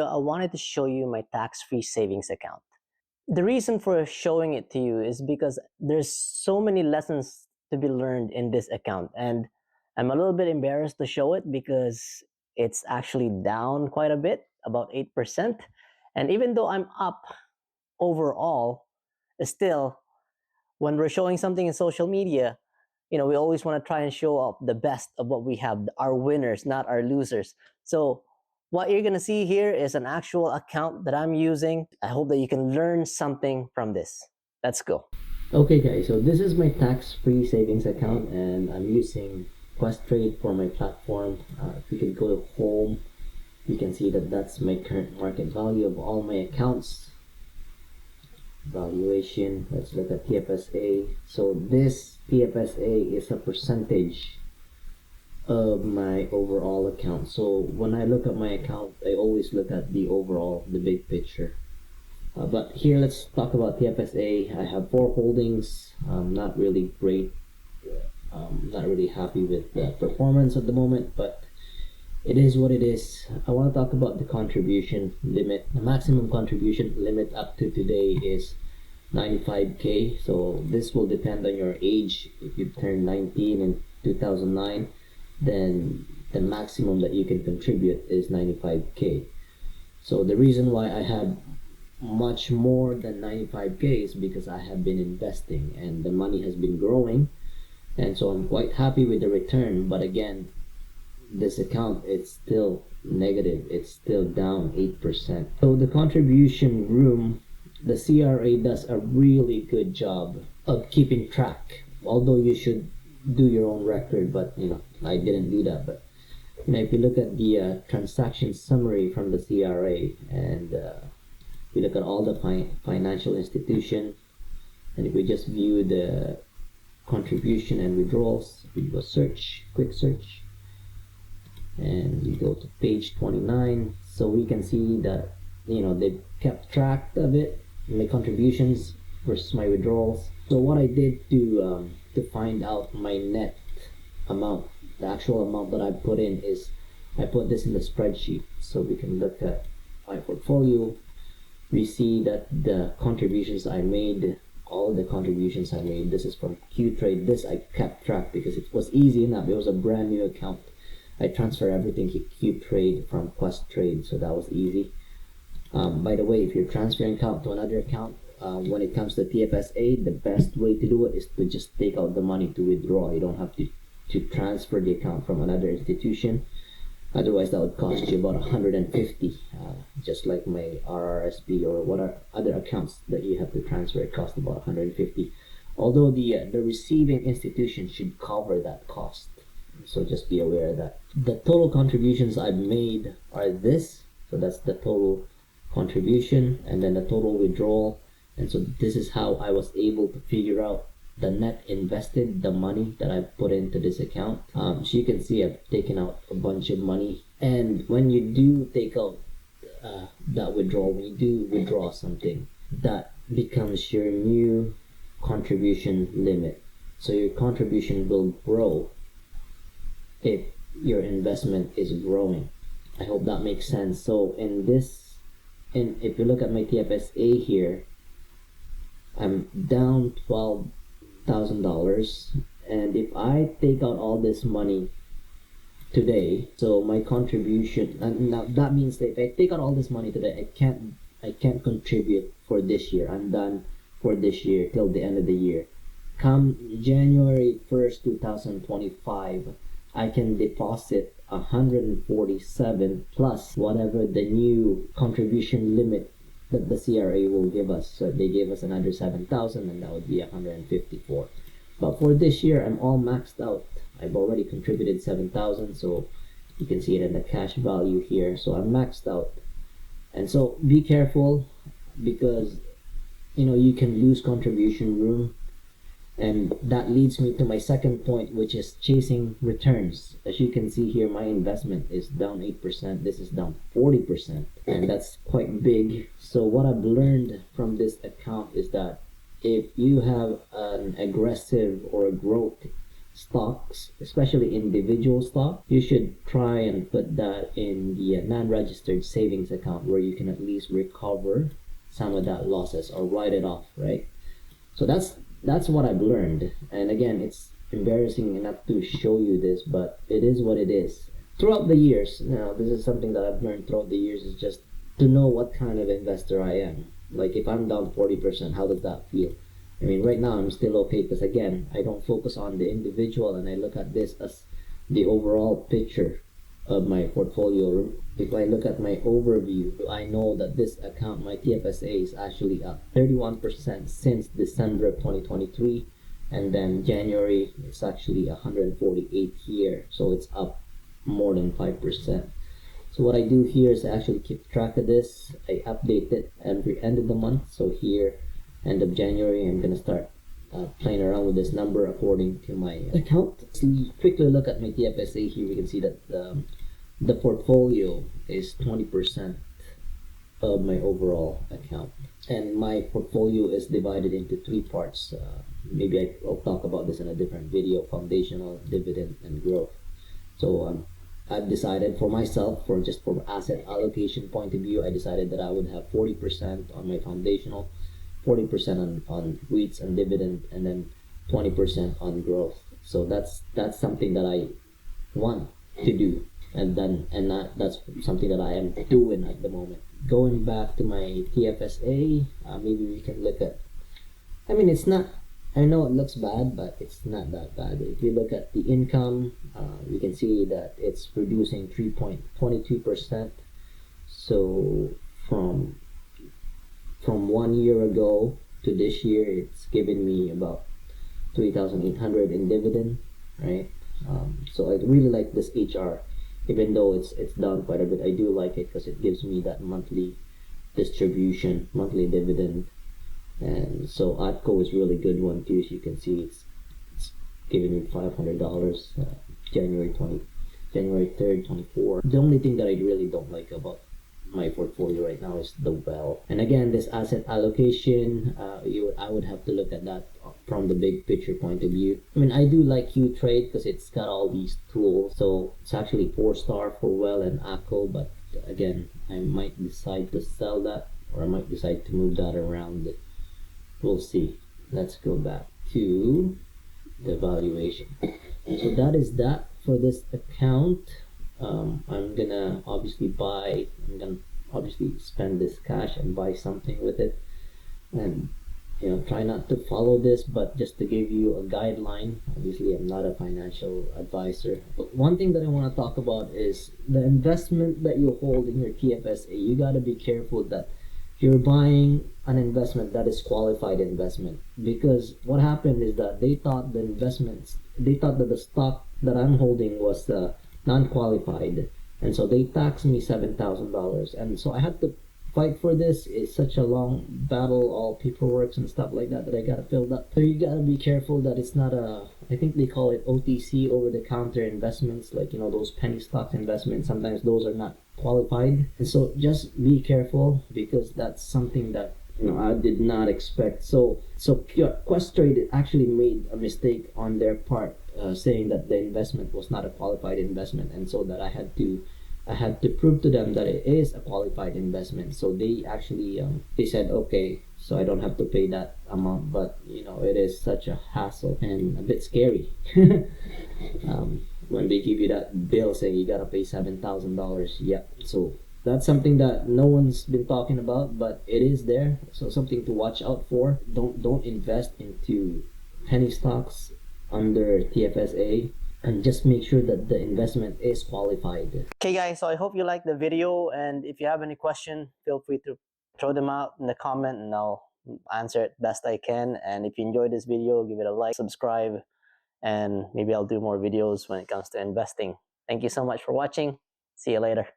I wanted to show you my tax-free savings account. The reason for showing it to you is because there's so many lessons to be learned in this account, and I'm a little bit embarrassed to show it because it's actually down quite a bit, about 8%. And even though I'm up overall, still, when we're showing something in social media, we always want to try and show up the best of what we have, our winners, not our losers. So what you're going to see here is an actual account that I'm using. I hope that you can learn something from this. Let's go. Okay guys, so this is my tax-free savings account and I'm using Questrade for my platform. If you could go to home, you can see that that's my current market value of all my accounts. Valuation, let's look at TFSA. So this TFSA is a percentage of my overall account. So when I look at my account, I always look at the overall, the big picture. But here, let's talk about TFSA. I have 4 holdings. Not really great. Not really happy with the performance at the moment, but it is what it is. I want to talk about the contribution limit. The maximum contribution limit up to today is 95k. So this will depend on your age. If you turned 19 in 2009, then the maximum that you can contribute is 95k. So the reason why I have much more than 95k is because I have been investing and the money has been growing, and so I'm quite happy with the return. But again, this account, it's still negative. It's still down 8%. So the contribution room, the CRA does a really good job of keeping track, although you should do your own record, but I didn't do that. But if you look at the transaction summary from the CRA, and we look at all the financial institution, and if we just view the contribution and withdrawals, we go search, quick search, and you go to page 29. So we can see that they've kept track of it, my contributions versus my withdrawals. So what I did to find out my net amount, the actual amount that I put in, is I put this in the spreadsheet. So we can look at my portfolio. We see that the contributions I made, all the contributions I made, this is from Qtrade. This I kept track because it was easy enough. It was a brand new account. I transfer everything to Qtrade from Questrade, so that was easy. By the way, if you're transferring account to another account, when it comes to TFSA, the best way to do it is to just take out the money to withdraw. You don't have to transfer the account from another institution. Otherwise, that would cost you about 150, just like my RRSP or what are other accounts that you have to transfer. It costs about 150. Although the receiving institution should cover that cost. So just be aware of that. The total contributions I've made are this. So that's the total contribution and then the total withdrawal. And so this is how I was able to figure out the net invested, the money that I put into this account. So you can see I've taken out a bunch of money. And when you do take out that withdrawal, when you do withdraw something, that becomes your new contribution limit. So your contribution will grow if your investment is growing. I hope that makes sense. So if you look at my TFSA here, I'm down $12,000, and if I take out all this money today, so my contribution, and now that means that if I take out all this money today, I can't contribute for this year. I'm done for this year till the end of the year. Come January 1st, 2025, I can deposit 147 plus whatever the new contribution limit that the CRA will give us. So they gave us another 7,000, and that would be 154. But for this year, I'm all maxed out. I've already contributed 7,000, so you can see it in the cash value here. So I'm maxed out. And so be careful, because you can lose contribution room. And that leads me to my second point, which is chasing returns. As you can see here, my investment is down 8%. This is down 40%, and that's quite big. So what I've learned from this account is that if you have an aggressive or a growth stocks, especially individual stock, you should try and put that in the non-registered savings account where you can at least recover some of that losses or write it off, right? So that's what I've learned. And again, it's embarrassing enough to show you this, but it is what it is. Throughout the years, now this is something that I've learned throughout the years, is just to know what kind of investor I am. Like if I'm down 40%, how does that feel? I mean, right now I'm still okay because again, I don't focus on the individual and I look at this as the overall picture of my portfolio. If I look at my overview, I know that this account, my TFSA, is actually up 31% since December of 2023, and then January it's actually 148 here, so it's up more than 5%. So what I do here is I actually keep track of this. I update it every end of the month. So here, end of January, I'm gonna start playing around with this number according to my account. Let's quickly look at my TFSA here. We can see that the portfolio is 20% of my overall account, and my portfolio is divided into three parts. Maybe I'll talk about this in a different video: foundational, dividend, and growth. So I've decided for myself, for just from asset allocation point of view, I decided that I would have 40% on my foundational, 40% on REITs and dividend, and then 20% on growth. So that's something that I want to do, and that's something that I am doing at the moment. Going back to my TFSA, maybe we can look at. I mean, it's not. I know it looks bad, but it's not that bad. If you look at the income, you can see that it's producing 3.22%. So from 1 year ago to this year, it's given me about 3,800 in dividend, right? So I really like this HR, even though it's down quite a bit. I do like it because it gives me that monthly distribution, monthly dividend. And so Atco is really good one too. As you can see, it's giving me $500. January 3rd, 24. The only thing that I really don't like about my portfolio right now is the well. And again, this asset allocation, I would have to look at that from the big picture point of view. I mean, I do like Qtrade because it's got all these tools. So it's actually 4-star for well and ACO, but again, I might decide to sell that, or I might decide to move that around. We'll see. Let's go back to the valuation. So that is that for this account. I'm gonna obviously spend this cash and buy something with it, and try not to follow this, but just to give you a guideline. Obviously I'm not a financial advisor, but one thing that I want to talk about is the investment that you hold in your TFSA. You got to be careful that you're buying an investment that is qualified investment, because what happened is that they thought that the stock that I'm holding was non-qualified, and so they taxed me $7,000, and so I had to fight for this. It's such a long battle, all paperwork and stuff like that I gotta fill up. So you gotta be careful that it's not I think they call it OTC, over the counter investments, like those penny stocks investments. Sometimes those are not qualified, and so just be careful, because that's something that I did not expect. So Questrade actually made a mistake on their part, saying that the investment was not a qualified investment, and so that I had to prove to them that it is a qualified investment. So they actually they said, okay, so I don't have to pay that amount, but it is such a hassle and a bit scary when they give you that bill saying you gotta pay $7,000. Yeah, so that's something that no one's been talking about, but it is there. So something to watch out for. Don't invest into penny stocks under TFSA, and just make sure that the investment is qualified. Okay guys, so I hope you liked the video, and if you have any question, feel free to throw them out in the comment and I'll answer it best I can. And if you enjoyed this video, give it a like, subscribe, and maybe I'll do more videos when it comes to investing. Thank you so much for watching. See you later.